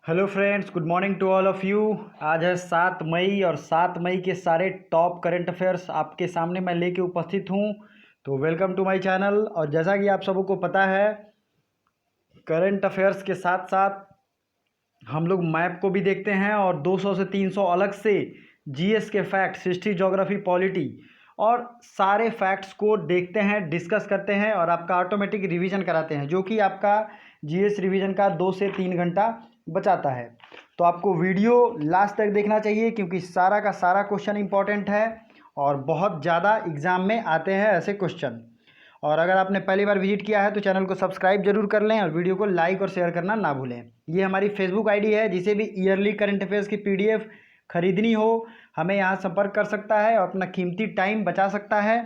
Hello friends, good morning to all of you. आज है 7 मई और 7 मई के सारे टॉप करंट अफेयर्स आपके सामने मैं लेके उपस्थित हूँ। तो वेलकम टू माय चैनल। और जैसा कि आप सबको पता है, करंट अफेयर्स के साथ साथ हम लोग मैप को भी देखते हैं और 200 से 300 अलग से जीएस के फैक्ट्स, हिस्ट्री, ज्योग्राफी, पॉलिटी और सारे फैक्ट्स को देखते हैं, डिस्कस करते हैं और आपका ऑटोमेटिक रिवीजन कराते हैं, जो कि आपका जीएस रिवीजन का 2 से 3 घंटा बचाता है। तो आपको वीडियो लास्ट तक देखना चाहिए क्योंकि सारा का सारा क्वेश्चन इंपॉर्टेंट है और बहुत ज़्यादा एग्ज़ाम में आते हैं ऐसे क्वेश्चन। और अगर आपने पहली बार विजिट किया है तो चैनल को सब्सक्राइब जरूर कर लें और वीडियो को लाइक और शेयर करना ना भूलें। ये हमारी फेसबुक आईडी है, जिसे भी ईयरली करंट अफेयर्स की पीडीएफ खरीदनी हो हमें यहाँ संपर्क कर सकता है और अपना कीमती टाइम बचा सकता है।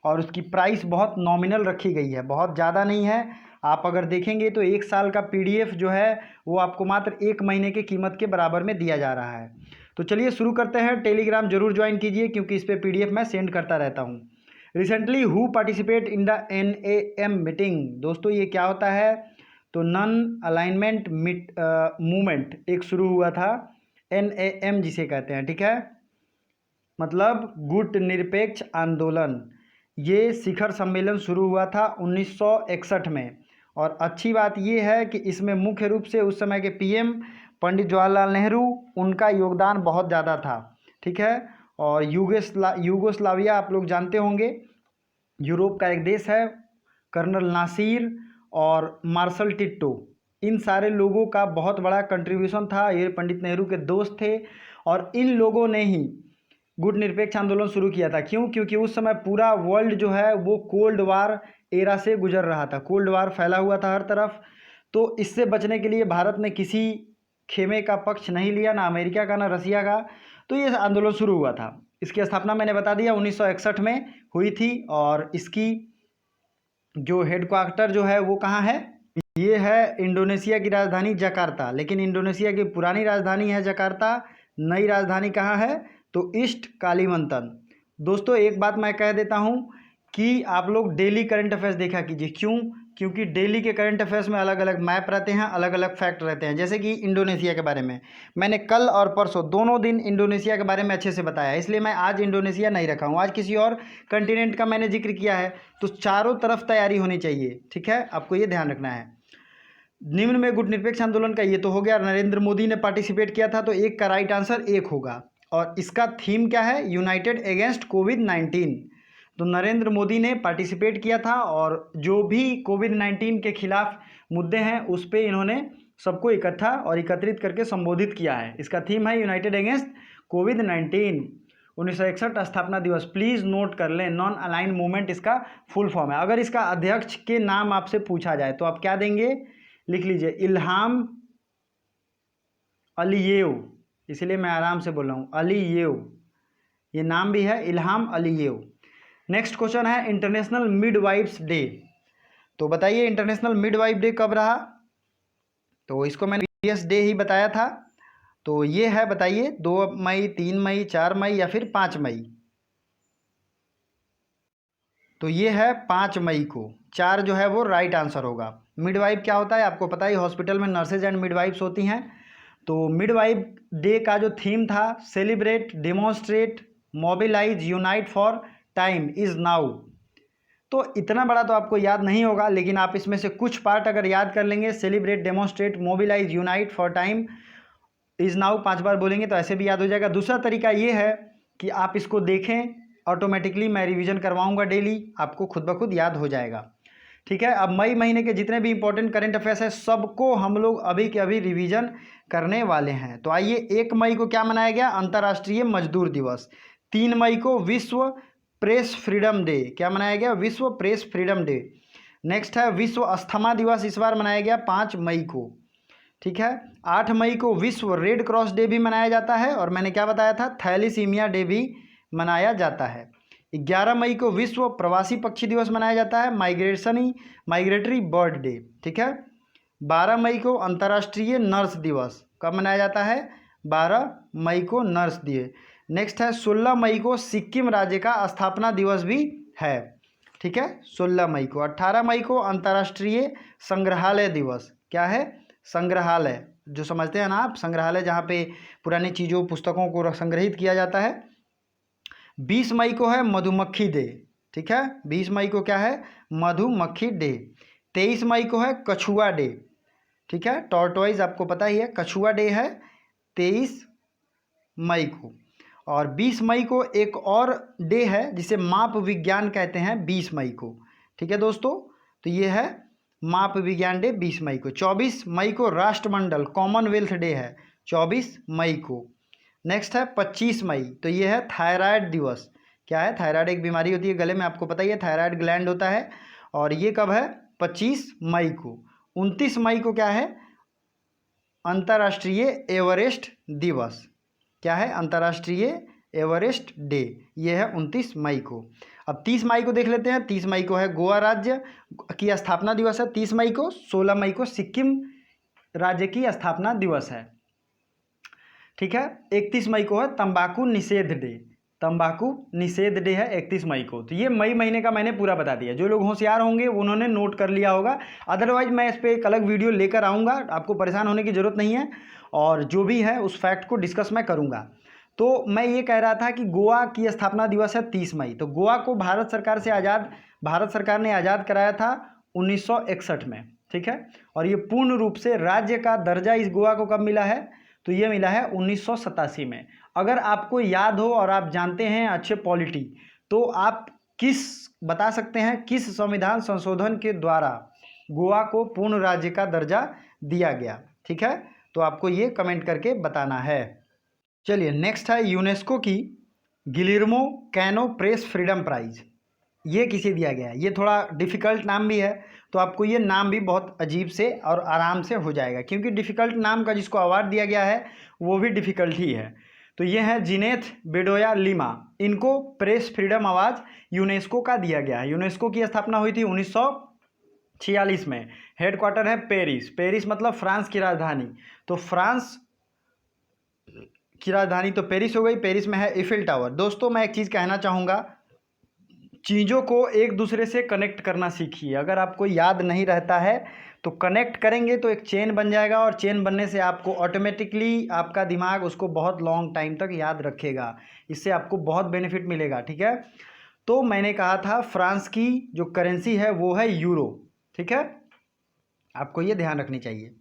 और उसकी प्राइस बहुत नॉमिनल रखी गई है, बहुत ज़्यादा नहीं है। आप अगर देखेंगे तो 1 साल का पीडीएफ जो है वो आपको मात्र 1 महीने की कीमत के बराबर में दिया जा रहा है। तो चलिए शुरू करते हैं। टेलीग्राम जरूर ज्वाइन कीजिए क्योंकि इस पर पीडीएफ मैं सेंड करता रहता हूँ। Recently who participate in the NAM meeting. दोस्तों ये क्या होता है? तो नॉन अलाइनमेंट मूवमेंट एक शुरू हुआ था, NAM जिसे कहते हैं, ठीक है, मतलब गुट निरपेक्ष आंदोलन। ये शिखर सम्मेलन शुरू हुआ था 1961 में। और अच्छी बात ये है कि इसमें मुख्य रूप से उस समय के पीएम पंडित जवाहरलाल नेहरू, उनका योगदान बहुत ज़्यादा था, ठीक है। और यूगोस्लाविया आप लोग जानते होंगे, यूरोप का एक देश है। कर्नल नासिर और मार्शल टिट्टो, इन सारे लोगों का बहुत बड़ा कंट्रीब्यूशन था। ये पंडित नेहरू के दोस्त थे और इन लोगों ने ही गुट निरपेक्ष आंदोलन शुरू किया था। क्यों? क्योंकि उस समय पूरा वर्ल्ड जो है वो कोल्ड वार एरा से गुजर रहा था, कोल्ड वार फैला हुआ था हर तरफ। तो इससे बचने के लिए भारत ने किसी खेमे का पक्ष नहीं लिया, ना अमेरिका का ना रसिया का। तो ये आंदोलन शुरू हुआ था। इसकी स्थापना मैंने बता दिया 1961 में हुई थी। और इसकी जो हेडक्वार्टर जो है वो कहाँ है? ये है इंडोनेशिया की राजधानी जकार्ता। लेकिन इंडोनेशिया की पुरानी राजधानी है जकार्ता, नई राजधानी कहाँ है? तो ईस्ट कालीमंतन। दोस्तों एक बात मैं कह देता हूँ कि आप लोग डेली करंट अफेयर्स देखा कीजिए। क्यों? क्योंकि डेली के करंट अफेयर्स में अलग अलग मैप रहते हैं, अलग अलग फैक्ट रहते हैं। जैसे कि इंडोनेशिया के बारे में मैंने कल और परसों दोनों दिन इंडोनेशिया के बारे में अच्छे से बताया, इसलिए मैं आज इंडोनेशिया नहीं रखा हूँ, आज किसी और कंटिनेंट का मैंने जिक्र किया है। तो चारों तरफ तैयारी होनी चाहिए, ठीक है, आपको ये ध्यान रखना है। निम्न में गुट निरपेक्ष आंदोलन का ये तो हो गया, नरेंद्र मोदी ने पार्टिसिपेट किया था, तो एक का राइट आंसर एक होगा। और इसका थीम क्या है? यूनाइटेड अगेंस्ट कोविड-19। तो नरेंद्र मोदी ने पार्टिसिपेट किया था और जो भी कोविड-19 के खिलाफ मुद्दे हैं उस पर इन्होंने सबको इकट्ठा और एकत्रित करके संबोधित किया है। इसका थीम है यूनाइटेड अगेंस्ट कोविड-19। 1961 स्थापना दिवस, प्लीज़ नोट कर लें। नॉन अलाइन मूवमेंट इसका फुल फॉर्म है। अगर इसका अध्यक्ष के नाम आपसे पूछा जाए तो आप क्या देंगे? लिख लीजिए, इल्हाम अलीयेव। इसलिए मैं आराम से बोल रहा हूँ, अलीयेव, ये नाम भी है, इल्हाम अलीयेव। नेक्स्ट क्वेश्चन है इंटरनेशनल मिडवाइफ्स डे। तो बताइए इंटरनेशनल मिडवाइफ डे कब रहा? तो इसको मैंने प्रीवियस डे ही बताया था। तो ये है, बताइए, 2 मई, 3 मई, 4 मई या फिर 5 मई? तो ये है 5 मई को। 4 जो है वो राइट आंसर होगा। मिडवाइफ क्या होता है आपको पता है, हॉस्पिटल में नर्सेज एंड मिडवाइफ्स होती हैं। तो मिडवाइफ डे का जो थीम था, celebrate, demonstrate, mobilise, unite for time is now. तो इतना बड़ा तो आपको याद नहीं होगा, लेकिन आप इसमें से कुछ पार्ट अगर याद कर लेंगे, celebrate, demonstrate, mobilise, unite for time is now 5 बार बोलेंगे तो ऐसे भी याद हो जाएगा। दूसरा तरीका ये है कि आप इसको देखें, ऑटोमेटिकली मैं रिवीजन करवाऊंगा डेली, आपको खुद ब खुद याद हो जाएगा, ठीक है। अब मई महीने के जितने भी इंपॉर्टेंट करंट अफेयर्स हैं सबको हम लोग अभी के अभी रिवीजन करने वाले हैं। तो आइए, 1 मई को क्या मनाया गया? अंतर्राष्ट्रीय मजदूर दिवस। 3 मई को विश्व प्रेस फ्रीडम डे। क्या मनाया गया? विश्व प्रेस फ्रीडम डे। नेक्स्ट है विश्व अस्थमा दिवस, इस बार मनाया गया 5 मई को, ठीक है। 8 मई को विश्व रेड क्रॉस डे भी मनाया जाता है और मैंने क्या बताया था, थैलीसीमिया डे भी मनाया जाता है। 11 मई को विश्व प्रवासी पक्षी दिवस मनाया जाता है, माइग्रेटरी बर्ड डे, ठीक है। 12 मई को अंतर्राष्ट्रीय नर्स दिवस, कब मनाया जाता है? 12 मई को नर्स डे। नेक्स्ट है 16 मई को सिक्किम राज्य का स्थापना दिवस भी है, ठीक है, 16 मई को। 18 मई को अंतर्राष्ट्रीय संग्रहालय दिवस, क्या है? संग्रहालय, जो समझते हैं ना आप, संग्रहालय जहाँ पे पुरानी चीज़ों पुस्तकों को संग्रहित किया जाता है। 20 मई को है मधुमक्खी डे, ठीक है, 20 मई को क्या है, मधुमक्खी डे। 23 मई को है कछुआ डे, ठीक है, टॉर्टोइज आपको पता ही है, कछुआ डे है 23 मई को। और 20 मई को एक और डे है जिसे माप विज्ञान कहते हैं, 20 मई को, ठीक है दोस्तों। तो ये है माप विज्ञान डे 20 मई को। 24 मई को राष्ट्रमंडल कॉमनवेल्थ डे है, 24 मई को। नेक्स्ट है 25 मई, तो ये है थायराइड दिवस। क्या है, थायराइड एक बीमारी होती है गले में, आपको पता ही है, थायराइड ग्लैंड होता है। और ये कब है, 25 मई को। 29 मई को क्या है, अंतर्राष्ट्रीय एवरेस्ट दिवस। क्या है, अंतर्राष्ट्रीय एवरेस्ट डे, ये है 29 मई को। अब 30 मई को देख लेते हैं। 30 मई को है गोवा राज्य की स्थापना दिवस है, 30 मई को। 16 मई को सिक्किम राज्य की स्थापना दिवस है, ठीक है। 31 मई को है तंबाकू निषेध डे, तंबाकू निषेध डे है 31 मई को। तो ये मई महीने का मैंने पूरा बता दिया। जो लोग होशियार होंगे उन्होंने नोट कर लिया होगा, अदरवाइज मैं इस पर एक अलग वीडियो लेकर आऊँगा, आपको परेशान होने की ज़रूरत नहीं है। और जो भी है उस फैक्ट को डिस्कस मैं करूँगा। तो मैं ये कह रहा था कि गोवा की स्थापना दिवस है 30 मई। तो गोवा को भारत सरकार ने आज़ाद कराया था 1961 में, ठीक है। और ये पूर्ण रूप से राज्य का दर्जा इस गोवा को कब मिला है, तो ये मिला है 1987 में। अगर आपको याद हो और आप जानते हैं अच्छे पॉलिटी, तो आप बता सकते हैं किस संविधान संशोधन के द्वारा गोवा को पूर्ण राज्य का दर्जा दिया गया, ठीक है। तो आपको ये कमेंट करके बताना है। चलिए नेक्स्ट है यूनेस्को की गिलिर्मो कैनो प्रेस फ्रीडम प्राइज। ये किसे दिया गया है, ये थोड़ा डिफ़िकल्ट नाम भी है, तो आपको ये नाम भी बहुत अजीब से और आराम से हो जाएगा, क्योंकि डिफ़िकल्ट नाम का जिसको अवार्ड दिया गया है वो भी डिफ़िकल्ट ही है। तो ये है जिनेथ बेडोया लिमा, इनको प्रेस फ्रीडम अवार्ड यूनेस्को का दिया गया है। यूनेस्को की स्थापना हुई थी 1946 में। हेडक्वार्टर है पेरिस, पेरिस मतलब फ्रांस की राजधानी। तो फ्रांस की राजधानी तो पेरिस हो गई, पेरिस में है ईफिल टावर। दोस्तों मैं एक चीज़ कहना चाहूँगा, चीज़ों को एक दूसरे से कनेक्ट करना सीखिए। अगर आपको याद नहीं रहता है तो कनेक्ट करेंगे तो एक चेन बन जाएगा, और चेन बनने से आपको ऑटोमेटिकली आपका दिमाग उसको बहुत लॉन्ग टाइम तक याद रखेगा। इससे आपको बहुत बेनिफिट मिलेगा, ठीक है। तो मैंने कहा था फ्रांस की जो करेंसी है वो है यूरो, ठीक है, आपको ये ध्यान रखनी चाहिए।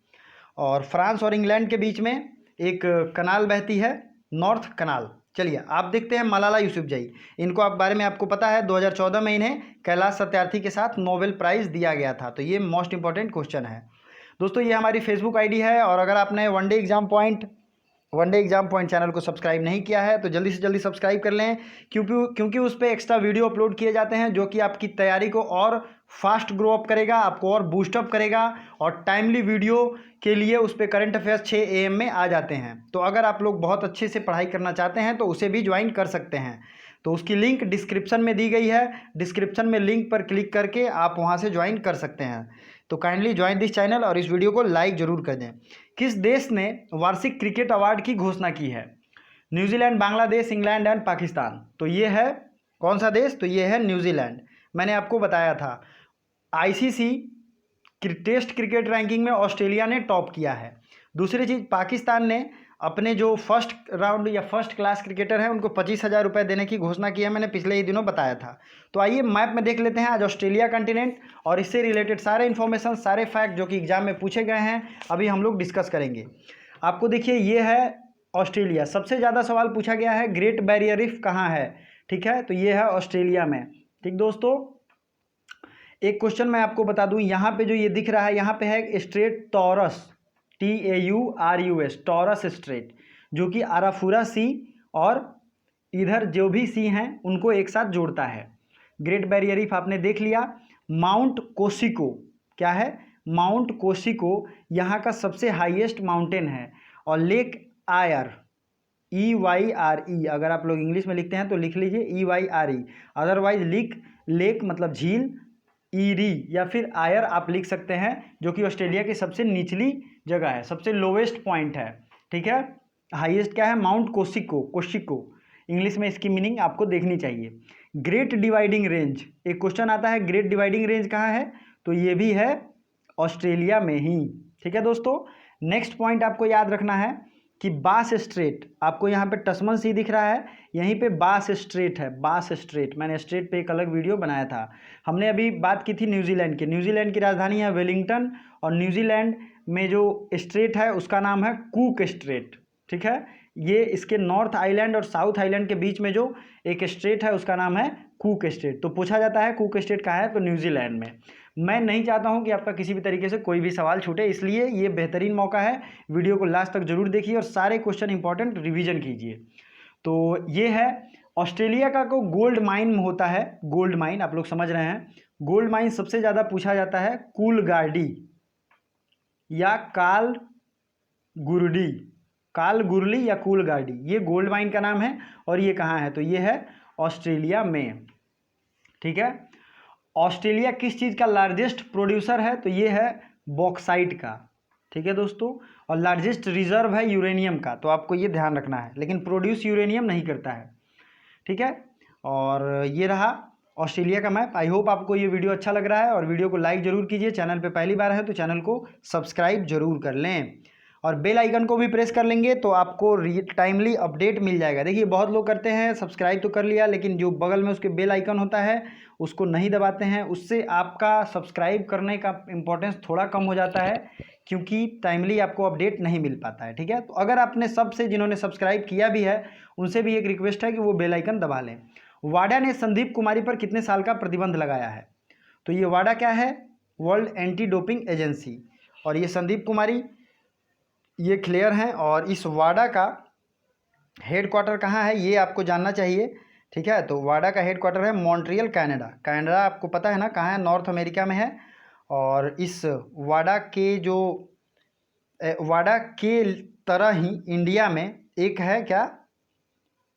और फ्रांस और इंग्लैंड के बीच में एक कनाल बहती है, नॉर्थ कनाल। चलिए आप देखते हैं मलाला यूसुफजई, इनको आप बारे में आपको पता है 2014 में इन्हें कैलाश सत्यार्थी के साथ नोबेल प्राइज़ दिया गया था। तो ये मोस्ट इंपॉर्टेंट क्वेश्चन है दोस्तों। ये हमारी फेसबुक आईडी है, और अगर आपने one day exam point channel को सब्सक्राइब नहीं किया है तो जल्दी से जल्दी सब्सक्राइब कर लें, क्योंकि उस पर एक्स्ट्रा वीडियो अपलोड किए जाते हैं जो कि आपकी तैयारी को और फास्ट ग्रो अप करेगा, आपको और बूस्टअप करेगा। और टाइमली वीडियो के लिए उस पर करंट अफेयर्स 6 AM में आ जाते हैं। तो अगर आप लोग बहुत अच्छे से पढ़ाई करना चाहते हैं तो उसे भी ज्वाइन कर सकते हैं। तो उसकी लिंक डिस्क्रिप्शन में दी गई है, डिस्क्रिप्शन में लिंक पर क्लिक करके आप वहां से ज्वाइन कर सकते हैं। तो काइंडली ज्वाइन दिस चैनल और इस वीडियो को लाइक जरूर कर दें। किस देश ने वार्षिक क्रिकेट अवार्ड की घोषणा की है? New Zealand, Bangladesh, England and Pakistan. तो ये है कौन सा देश? तो ये है न्यूजीलैंड। मैंने आपको बताया था ICC टेस्ट क्रिकेट रैंकिंग में ऑस्ट्रेलिया ने टॉप किया है। दूसरी चीज़, पाकिस्तान ने अपने जो फर्स्ट राउंड या फर्स्ट क्लास क्रिकेटर हैं उनको 25,000 रुपये देने की घोषणा की है, मैंने पिछले ही दिनों बताया था। तो आइए मैप में देख लेते हैं आज ऑस्ट्रेलिया कंटिनेंट, और इससे रिलेटेड सारे इन्फॉर्मेशन, सारे फैक्ट जो कि एग्जाम में पूछे गए हैं अभी हम लोग डिस्कस करेंगे। आपको देखिए ये है ऑस्ट्रेलिया। सबसे ज़्यादा सवाल पूछा गया है ग्रेट बैरियर रीफ कहाँ है, ठीक है, तो ये है ऑस्ट्रेलिया में। ठीक दोस्तों, एक क्वेश्चन मैं आपको बता दूं, यहाँ पे जो ये दिख रहा है यहाँ पे है straight taurus, TAURUS, taurus straight, जो कि आराफुरा सी और इधर जो भी सी हैं उनको एक साथ जोड़ता है। ग्रेट बैरियर रीफ आपने देख लिया। माउंट कोसिको, क्या है? माउंट कोसिको यहाँ का सबसे हाईएस्ट माउंटेन है। और लेक आयर, EYRE, अगर आप लोग इंग्लिश में लिखते हैं तो लिख लीजिए EYRE, अदरवाइज लेक मतलब झील, ईरी या फिर आयर आप लिख सकते हैं, जो कि ऑस्ट्रेलिया की सबसे निचली जगह है, सबसे लोवेस्ट पॉइंट है, ठीक है। हाईएस्ट क्या है? माउंट कोसिको, इंग्लिश में इसकी मीनिंग आपको देखनी चाहिए। ग्रेट डिवाइडिंग रेंज, एक क्वेश्चन आता है ग्रेट डिवाइडिंग रेंज कहाँ है, तो ये भी है ऑस्ट्रेलिया में ही, ठीक है दोस्तों। नेक्स्ट पॉइंट आपको याद रखना है कि बास स्ट्रेट, आपको यहाँ पे टस्मन सी दिख रहा है, यहीं पे बास स्ट्रेट है, बास स्ट्रेट। मैंने स्ट्रेट पे एक अलग वीडियो बनाया था। हमने अभी बात की थी न्यूजीलैंड की। न्यूजीलैंड की राजधानी है वेलिंगटन, और न्यूजीलैंड में जो स्ट्रेट है उसका नाम है कूक स्ट्रेट। ठीक है, ये इसके नॉर्थ आइलैंड और साउथ आइलैंड के बीच में जो एक स्ट्रेट है उसका नाम है कूक स्ट्रेट। तो पूछा जाता है कूक स्ट्रेट कहाँ है, तो न्यूजीलैंड में। मैं नहीं चाहता हूं कि आपका किसी भी तरीके से कोई भी सवाल छूटे, इसलिए ये बेहतरीन मौका है, वीडियो को लास्ट तक जरूर देखिए और सारे क्वेश्चन इंपॉर्टेंट रिवीजन कीजिए। तो ये है ऑस्ट्रेलिया का को गोल्ड माइन होता है, गोल्ड माइन आप लोग समझ रहे हैं। गोल्ड माइन सबसे ज़्यादा पूछा जाता है कूलगार्डी या काल गुरडी, काल गुरली या कूलगार्डी, ये गोल्ड माइन का नाम है। और ये कहाँ है, तो ये है ऑस्ट्रेलिया में। ठीक है, ऑस्ट्रेलिया किस चीज़ का लार्जेस्ट प्रोड्यूसर है, तो ये है बॉक्साइट का। ठीक है दोस्तों, और लार्जेस्ट रिजर्व है यूरेनियम का, तो आपको ये ध्यान रखना है, लेकिन प्रोड्यूस यूरेनियम नहीं करता है। ठीक है, और ये रहा ऑस्ट्रेलिया का मैप। आई होप आपको ये वीडियो अच्छा लग रहा है, और वीडियो को लाइक ज़रूर कीजिए। चैनल पे पहली बार है तो चैनल को सब्सक्राइब जरूर कर लें, और बेल आइकन को भी प्रेस कर लेंगे तो आपको टाइमली अपडेट मिल जाएगा। देखिए बहुत लोग करते हैं सब्सक्राइब तो कर लिया, लेकिन जो बगल में उसके बेल आइकन होता है उसको नहीं दबाते हैं, उससे आपका सब्सक्राइब करने का इम्पोर्टेंस थोड़ा कम हो जाता है, क्योंकि टाइमली आपको अपडेट नहीं मिल पाता है। ठीक है, तो अगर आपने सबसे जिन्होंने सब्सक्राइब किया भी है उनसे भी एक रिक्वेस्ट है कि वो बेल आइकन दबा लें। वाडा ने संदीप कुमारी पर कितने साल का प्रतिबंध लगाया है, तो ये वाडा क्या है, वर्ल्ड एंटी डोपिंग एजेंसी, और ये संदीप कुमारी ये क्लियर हैं। और इस वाडा का हेडक्वार्टर कहाँ है ये आपको जानना चाहिए। ठीक है, तो वाडा का हेडक्वार्टर है मॉन्ट्रियल कनाडा। कनाडा आपको पता है ना कहाँ है, नॉर्थ अमेरिका में है। और इस वाडा के जो वाडा के तरह ही इंडिया में एक है क्या,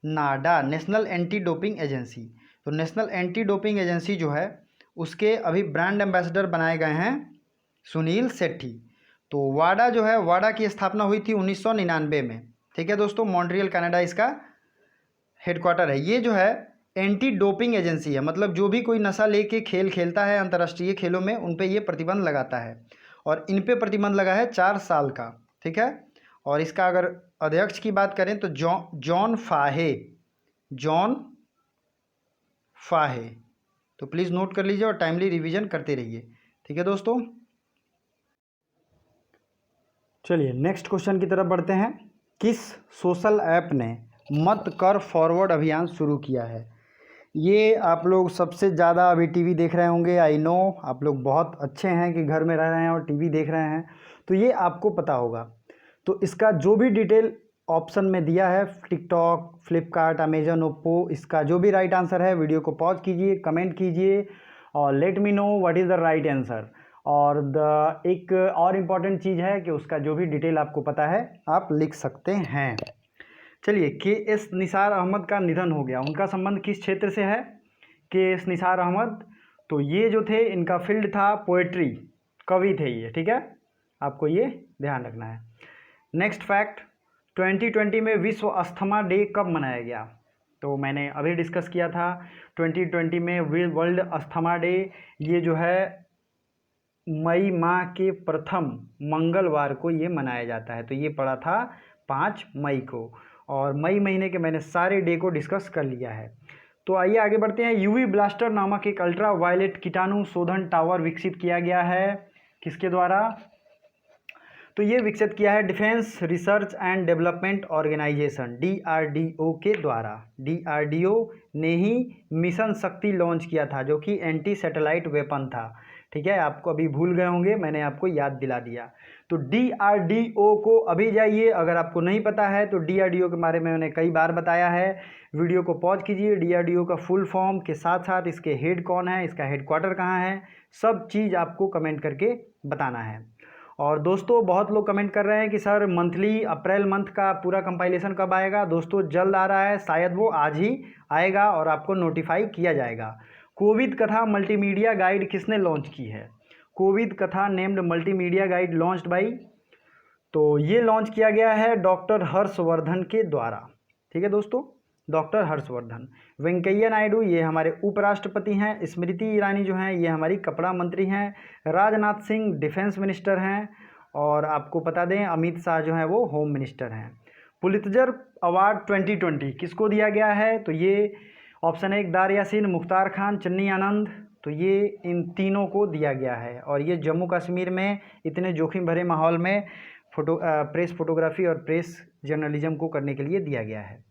नाडा, नेशनल एंटी डोपिंग एजेंसी। तो नेशनल एंटी डोपिंग एजेंसी जो है उसके अभी ब्रांड एम्बेसडर बनाए गए हैं सुनील शेट्टी। तो वाडा जो है, वाडा की स्थापना हुई थी 1999 में। ठीक है दोस्तों, मॉन्ट्रियल कनाडा इसका हेडक्वार्टर है। ये जो है एंटी डोपिंग एजेंसी है, मतलब जो भी कोई नशा लेके खेल खेलता है अंतर्राष्ट्रीय खेलों में उन पे ये प्रतिबंध लगाता है, और इन पे प्रतिबंध लगा है 4 साल का। ठीक है, और इसका अगर अध्यक्ष की बात करें तो जॉन फाहे, जॉन फाहे। तो प्लीज़ नोट कर लीजिए और टाइमली रिवीजन करते रहिए। ठीक है दोस्तों, चलिए नेक्स्ट क्वेश्चन की तरफ बढ़ते हैं। किस सोशल ऐप ने मत कर फॉरवर्ड अभियान शुरू किया है। ये आप लोग सबसे ज़्यादा अभी टीवी देख रहे होंगे, आई नो आप लोग बहुत अच्छे हैं कि घर में रह रहे हैं और टीवी देख रहे हैं, तो ये आपको पता होगा। तो इसका जो भी डिटेल ऑप्शन में दिया है, टिकटॉक, फ्लिपकार्ट, अमेजन, ओप्पो, इसका जो भी राइट आंसर है वीडियो को पॉज कीजिए, कमेंट कीजिए और let me know what is the right answer. और एक और इम्पॉर्टेंट चीज़ है कि उसका जो भी डिटेल आपको पता है आप लिख सकते हैं। चलिए, KS निसार अहमद का निधन हो गया, उनका संबंध किस क्षेत्र से है, KS निसार अहमद, तो ये जो थे इनका फील्ड था पोएट्री, कवि थे ये। ठीक है, आपको ये ध्यान रखना है। नेक्स्ट फैक्ट, 2020 में विश्व अस्थमा डे कब मनाया गया, तो मैंने अभी डिस्कस किया था 2020 में वर्ल्ड अस्थमा डे ये जो है मई माह के प्रथम मंगलवार को ये मनाया जाता है। तो ये पड़ा था 5 मई को, और मई महीने के मैंने सारे डे को डिस्कस कर लिया है। तो आइए आगे बढ़ते हैं। यूवी ब्लास्टर नामक एक अल्ट्रा वायलेट कीटाणु शोधन टावर विकसित किया गया है, किसके द्वारा, तो ये विकसित किया है defence research and development organisation DRDO के द्वारा। DRDO ने ही मिशन शक्ति लॉन्च किया था जो कि एंटी सैटेलाइट वेपन था। ठीक है, आपको अभी भूल गए होंगे, मैंने आपको याद दिला दिया। तो DRDO को अभी जाइए, अगर आपको नहीं पता है तो DRDO के बारे में मैंने कई बार बताया है। वीडियो को पॉज कीजिए, DRDO का फुल फॉर्म के साथ साथ इसके हेड कौन है, इसका हेडक्वार्टर कहाँ है, सब चीज़ आपको कमेंट करके बताना है। और दोस्तों बहुत लोग कमेंट कर रहे हैं कि सर मंथली अप्रैल मंथ का पूरा कंपाइलेशन कब आएगा। दोस्तों जल्द आ रहा है, शायद वो आज ही आएगा और आपको नोटिफाई किया जाएगा। कोविद कथा मल्टीमीडिया गाइड किसने लॉन्च की है, कोविद कथा named multimedia guide launched by, तो ये लॉन्च किया गया है डॉक्टर हर्षवर्धन के द्वारा। ठीक है दोस्तों, डॉक्टर हर्षवर्धन। वेंकैया नायडू ये हमारे उपराष्ट्रपति हैं, स्मृति ईरानी जो हैं ये हमारी कपड़ा मंत्री हैं, राजनाथ सिंह डिफेंस मिनिस्टर हैं, और आपको बता दें अमित शाह जो हैं वो होम मिनिस्टर हैं। पुलित्जर अवार्ड 2020 किसको दिया गया है? तो ये ऑप्शन है दार यासीन, मुख्तार खान, चन्नी आनंद। तो ये इन तीनों को दिया गया है और ये जम्मू कश्मीर में इतने जोखिम भरे माहौल में प्रेस फोटोग्राफी और प्रेस जर्नलिज्म को करने के लिए दिया गया है।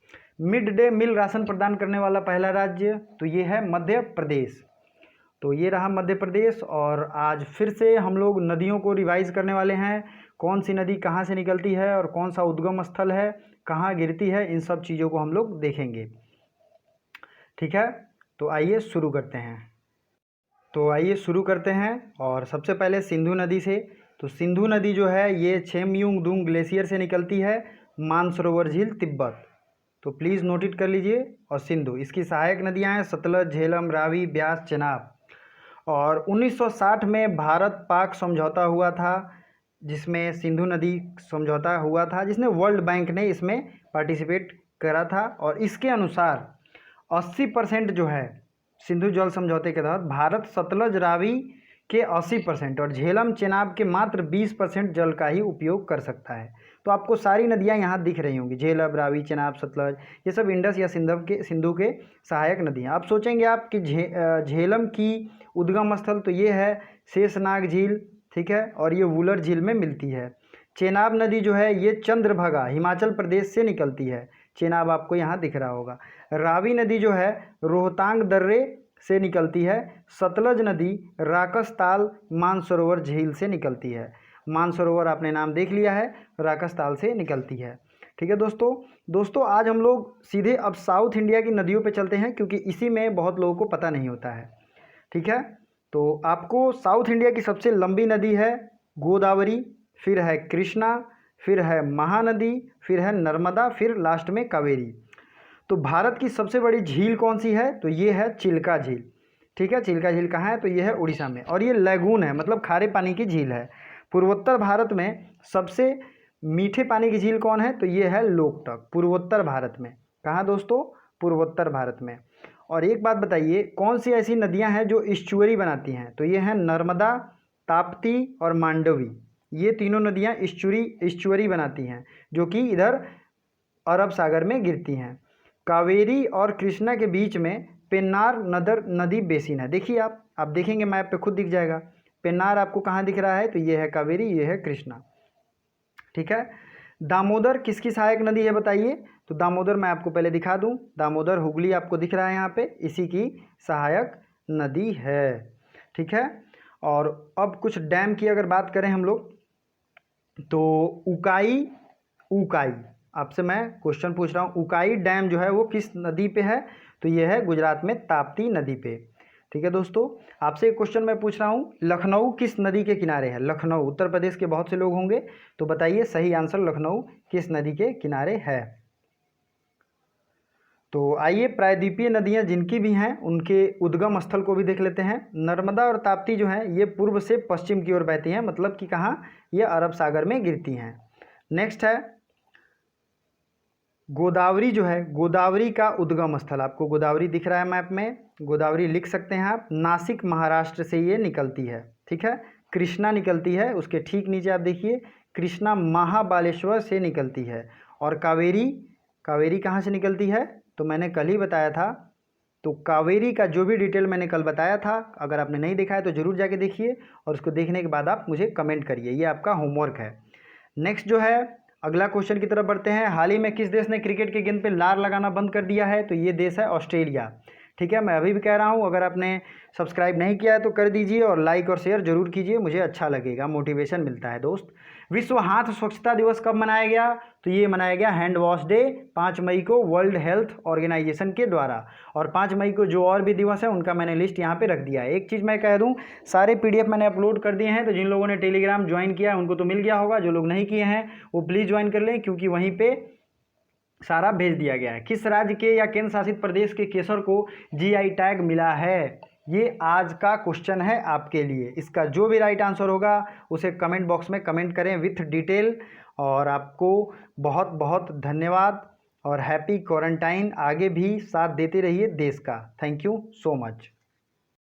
मिड डे मील राशन प्रदान करने वाला पहला राज्य तो ये है मध्य प्रदेश। तो ये रहा मध्य प्रदेश। और आज फिर से हम लोग नदियों को रिवाइज करने वाले हैं, कौन सी नदी कहाँ से निकलती है और कौन सा उद्गम स्थल है, कहाँ गिरती है, इन सब चीज़ों को हम लोग देखेंगे। ठीक है, तो आइए शुरू करते हैं। और सबसे पहले सिंधु नदी से। तो सिंधु नदी जो है ये छेमयुंगदुंग ग्लेशियर से निकलती है, मानसरोवर झील तिब्बत। तो प्लीज़ नोट इट कर लीजिए। और सिंधु, इसकी सहायक नदियां हैं सतलज, झेलम, रावी, ब्यास, चेनाब। और 1960 में भारत पाक समझौता हुआ था, जिसमें सिंधु नदी समझौता हुआ था, जिसने वर्ल्ड बैंक ने इसमें पार्टिसिपेट करा था। और इसके अनुसार 80% जो है सिंधु जल समझौते के तहत भारत सतलज, रावी के 80% और झेलम, चेनाब के मात्र 20% जल का ही उपयोग कर सकता है। तो आपको सारी नदियां यहाँ दिख रही होंगी, झेलम, रावी, चेनाब, सतलज, ये सब इंडस या सिंधु के सहायक नदियाँ। आप सोचेंगे आप कि झेलम की उद्गम स्थल तो ये है शेषनाग झील, ठीक है, और ये वुलर झील में मिलती है। चेनाब नदी जो है ये चंद्रभागा हिमाचल प्रदेश से निकलती है, चेनाब आपको यहाँ दिख रहा होगा। रावी नदी जो है रोहतांग दर्रे से निकलती है। सतलज नदी राकसताल मानसरोवर झील से निकलती है। मानसरोवर आपने नाम देख लिया है, राकसताल से निकलती है। ठीक है दोस्तों आज हम लोग सीधे अब साउथ इंडिया की नदियों पे चलते हैं, क्योंकि इसी में बहुत लोगों को पता नहीं होता है। ठीक है, तो आपको साउथ इंडिया की सबसे लंबी नदी है गोदावरी, फिर है कृष्णा, फिर है महानदी, फिर है नर्मदा, फिर लास्ट में कावेरी। तो भारत की सबसे बड़ी झील कौन सी है? तो ये है चिल्का झील। ठीक है, चिल्का झील कहाँ है? तो ये है उड़ीसा में, और ये लैगून है, मतलब खारे पानी की झील है। पूर्वोत्तर भारत में सबसे मीठे पानी की झील कौन है? तो ये है लोकटक, पूर्वोत्तर भारत में। कहाँ दोस्तों? पूर्वोत्तर भारत में। और एक बात बताइए, कौन सी ऐसी नदियाँ हैं जो इस्चुअरी बनाती हैं? तो ये हैं नर्मदा, ताप्ती और मांडवी। ये तीनों नदियाँ इस्चुअरी बनाती हैं, जो कि इधर अरब सागर में गिरती हैं। कावेरी और कृष्णा के बीच में पेन्नार नदी बेसिन है। देखिए आप देखेंगे मैप पे खुद दिख जाएगा। पेन्नार आपको कहाँ दिख रहा है? तो ये है कावेरी, ये है कृष्णा। ठीक है, दामोदर किसकी सहायक नदी है बताइए? तो दामोदर मैं आपको पहले दिखा दूं, दामोदर हुगली आपको दिख रहा है यहाँ पे, इसी की सहायक नदी है। ठीक है, और अब कुछ डैम की अगर बात करें हम लोग, तो उकाई आपसे मैं क्वेश्चन पूछ रहा हूँ, उकाई डैम जो है वो किस नदी पे है? तो ये है गुजरात में ताप्ती नदी पे। ठीक है दोस्तों, आपसे एक क्वेश्चन मैं पूछ रहा हूँ, लखनऊ किस नदी के किनारे है? लखनऊ उत्तर प्रदेश के बहुत से लोग होंगे, तो बताइए सही आंसर लखनऊ किस नदी के किनारे है? तो आइए प्रायद्वीपीय नदियाँ जिनकी भी हैं उनके उद्गम स्थल को भी देख लेते हैं। नर्मदा और ताप्ती जो हैं ये पूर्व से पश्चिम की ओर बहती हैं, मतलब कि कहाँ? ये अरब सागर में गिरती हैं। नेक्स्ट है गोदावरी जो है, गोदावरी का उद्गम स्थल, आपको गोदावरी दिख रहा है मैप में, गोदावरी लिख सकते हैं आप, नासिक महाराष्ट्र से ये निकलती है। ठीक है, कृष्णा निकलती है, उसके ठीक नीचे आप देखिए कृष्णा महाबालेश्वर से निकलती है। और कावेरी कहाँ से निकलती है? तो मैंने कल ही बताया था। तो कावेरी का जो भी डिटेल मैंने कल बताया था, अगर आपने नहीं देखा है तो ज़रूर जाके देखिए, और उसको देखने के बाद आप मुझे कमेंट करिए, ये आपका होमवर्क है। नेक्स्ट जो है अगला क्वेश्चन की तरफ बढ़ते हैं। हाल ही में किस देश ने क्रिकेट की गेंद पे लार लगाना बंद कर दिया है? तो ये देश है ऑस्ट्रेलिया। ठीक है, मैं अभी भी कह रहा हूँ, अगर आपने सब्सक्राइब नहीं किया है तो कर दीजिए, और लाइक और शेयर जरूर कीजिए, मुझे अच्छा लगेगा, मोटिवेशन मिलता है दोस्त। विश्व हाथ स्वच्छता दिवस कब मनाया गया? तो ये मनाया गया हैंड वॉश डे 5 मई को वर्ल्ड हेल्थ ऑर्गेनाइजेशन के द्वारा। और 5 मई को जो और भी दिवस है उनका मैंने लिस्ट यहाँ पे रख दिया है। एक चीज़ मैं कह दूँ, सारे PDF मैंने अपलोड कर दिए हैं, तो जिन लोगों ने टेलीग्राम ज्वाइन किया है उनको तो मिल गया होगा, जो लोग नहीं किए हैं वो प्लीज़ ज्वाइन कर लें, क्योंकि वहीं पर सारा भेज दिया गया है। किस राज्य के या केंद्र शासित प्रदेश के केसर को GI टैग मिला है? ये आज का क्वेश्चन है आपके लिए। इसका जो भी राइट आंसर होगा उसे कमेंट बॉक्स में कमेंट करें विथ डिटेल। और आपको बहुत बहुत धन्यवाद, और हैप्पी क्वारंटाइन। आगे भी साथ देते रहिए देश का। Thank you so much.